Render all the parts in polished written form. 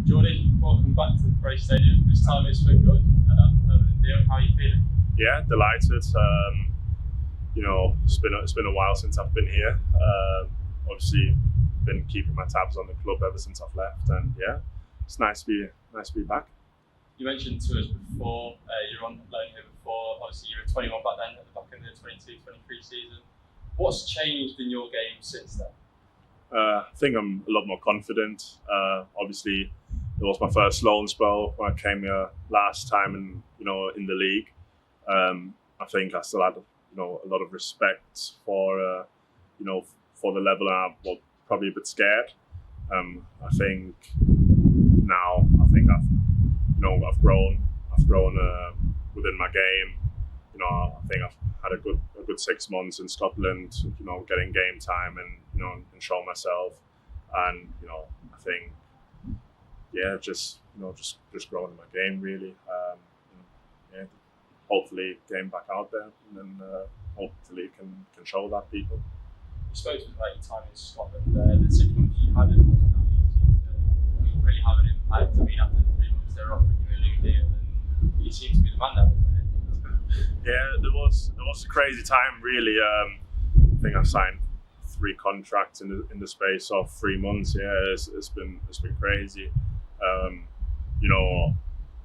Jordan, welcome back to the Brave Stadium. This time it's for good. Permanent deal. How are you feeling? Yeah, delighted. It's been a while since I've been here. Obviously, been keeping my tabs on the club ever since I've left, and yeah, it's nice to be back. You mentioned to us before you were on loan here before. Obviously, you were 21 back then, at the back end of the 22-23 season. What's changed in your game since then? I think I'm a lot more confident. Obviously, it was my first loan spell when I came here last time, and in the league. I think I still had a lot of respect for for the level, and I was probably a bit scared. I think now I've grown within my game. I think I've had a good 6 months in Scotland, getting game time and showing myself, and I think just growing my game really. Hopefully getting back out there, and then hopefully can show that people. You spoke about your time in Scotland. The 6 months you had in hospitality seemed to really have an impact. I mean, after the 3 months they were offering you a new deal, and you seem to be the man now. Yeah, it was a crazy time really. I think I've signed 3 contracts in the space of 3 months. Yeah, it's been crazy.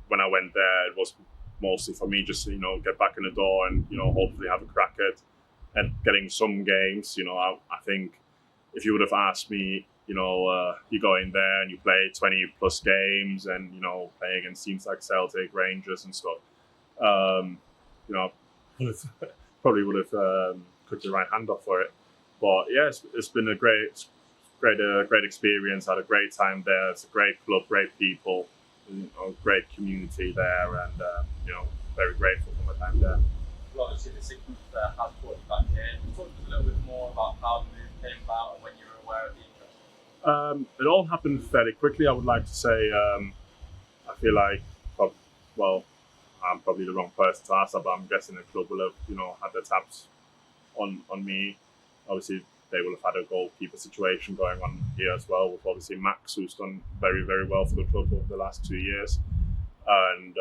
When I went there, it was mostly for me just get back in the door and hopefully have a crack at getting some games. I think if you would have asked me, you go in there and you play 20 plus games and play against teams like Celtic, Rangers and stuff, probably would have cut your right hand off for it. But yeah, it's been a great experience. I had a great time there. It's a great club, great people, great community there, and very grateful for my time there. Well, obviously, the 6 months there has brought you back here. Talk to us a little bit more about how the move came about and when you were aware of the interest. It all happened fairly quickly. I would like to say. I feel like, I'm probably the wrong person to ask that, but I'm guessing the club will have, had their tabs on me. Obviously, they will have had a goalkeeper situation going on here as well, with obviously Max, who's done very, very well for the club over the last 2 years. And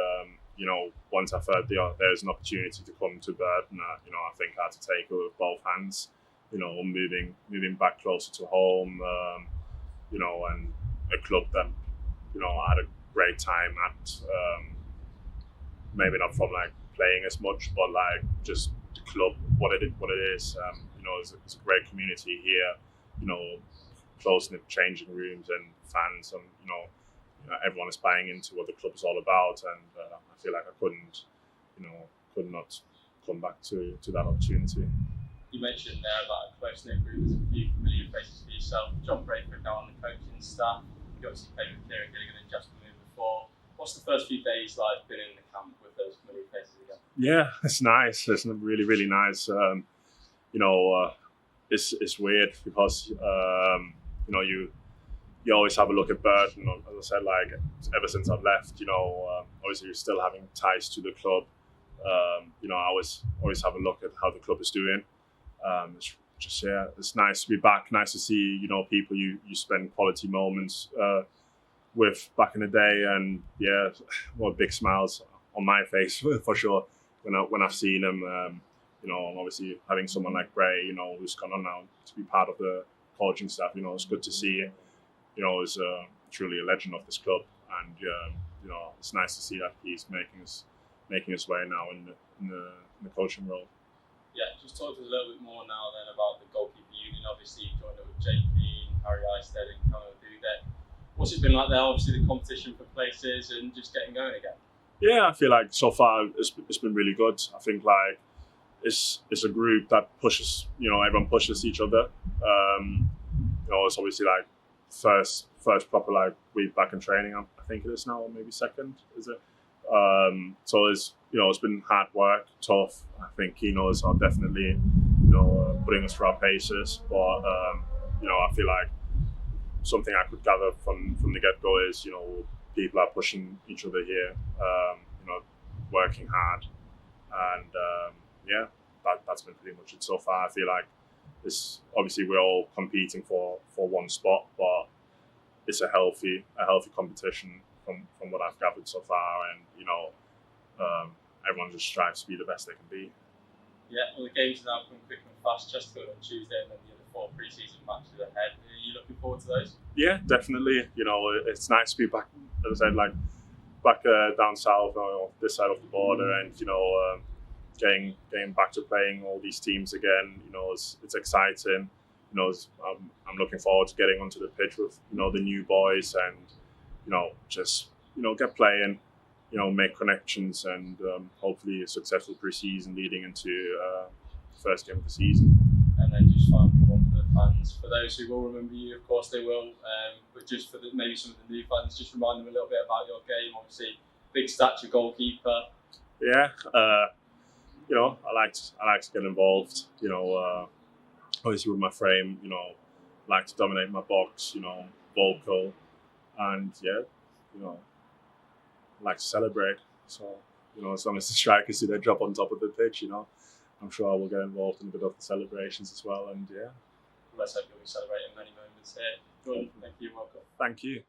once I've heard there's an opportunity to come to Burton, I think I had to take it with both hands. Moving back closer to home, and a club that I had a great time at. Maybe not from like playing as much, but like just the club, what it is. It's a great community here. Close-knit changing rooms and fans, and everyone is buying into what the club is all about. And I feel like I could not come back to that opportunity. You mentioned there about a close-knit group. There's a few familiar faces for yourself. John Brayford now on the coaching staff. You obviously played with Kieran Gilligan and Jasper Moon before. What's the first few days like been in the camp with those familiar faces again? Yeah, it's nice. It's really, really nice. It's weird because you always have a look at Burton. As I said, like ever since I've left, obviously you're still having ties to the club. I always have a look at how the club is doing. It's nice to be back. Nice to see people you spend quality moments with back in the day, and big smiles on my face for sure when I've seen them. Obviously having someone like Gray, who's gone on now to be part of the coaching staff, it's good to see. Is truly a legend of this club, and it's nice to see that he's making his way now in the coaching role. Yeah, just talk to us a little bit more now then about the goalkeeper union. Obviously, you joined up with JP, Harry Isted, and Conor Dudek. What's it been like there? Obviously, the competition for places and just getting going again. Yeah, I feel like so far it's been really good. I think like it's a group that pushes. Everyone pushes each other. It's obviously like first proper like week back in training. I think it is now, or maybe second. Is it? So it's been hard work, tough. I think Keno's are definitely putting us through our paces, but I feel like something I could gather from the get-go is people are pushing each other here, working hard, and that's been pretty much it so far. I feel like it's obviously we're all competing for one spot, but it's a healthy competition from what I've gathered so far, and everyone just strives to be the best they can be. Yeah, well, the games are now coming quick and fast. Just on Tuesday, and then the other 4 pre-season matches ahead. Are you looking forward to those? Yeah, definitely. It's nice to be back, as I said, like back down south, this side of the border, and getting back to playing all these teams again. It's exciting. I'm looking forward to getting onto the pitch with the new boys, and just get playing, make connections, and hopefully a successful pre-season leading into the first game of the season. And then just finally one for the fans. For those who will remember you, of course they will, but just for maybe some of the new fans, just remind them a little bit about your game. Obviously, big stature goalkeeper. Yeah, I like to get involved. Obviously with my frame, like to dominate my box. Vocal, and like to celebrate. So as long as the strikers do their job on top of the pitch, I'm sure I will get involved in a bit of the celebrations as well. And Let's hope you'll be celebrating many moments here. Jordan, thank you. Welcome. Thank you.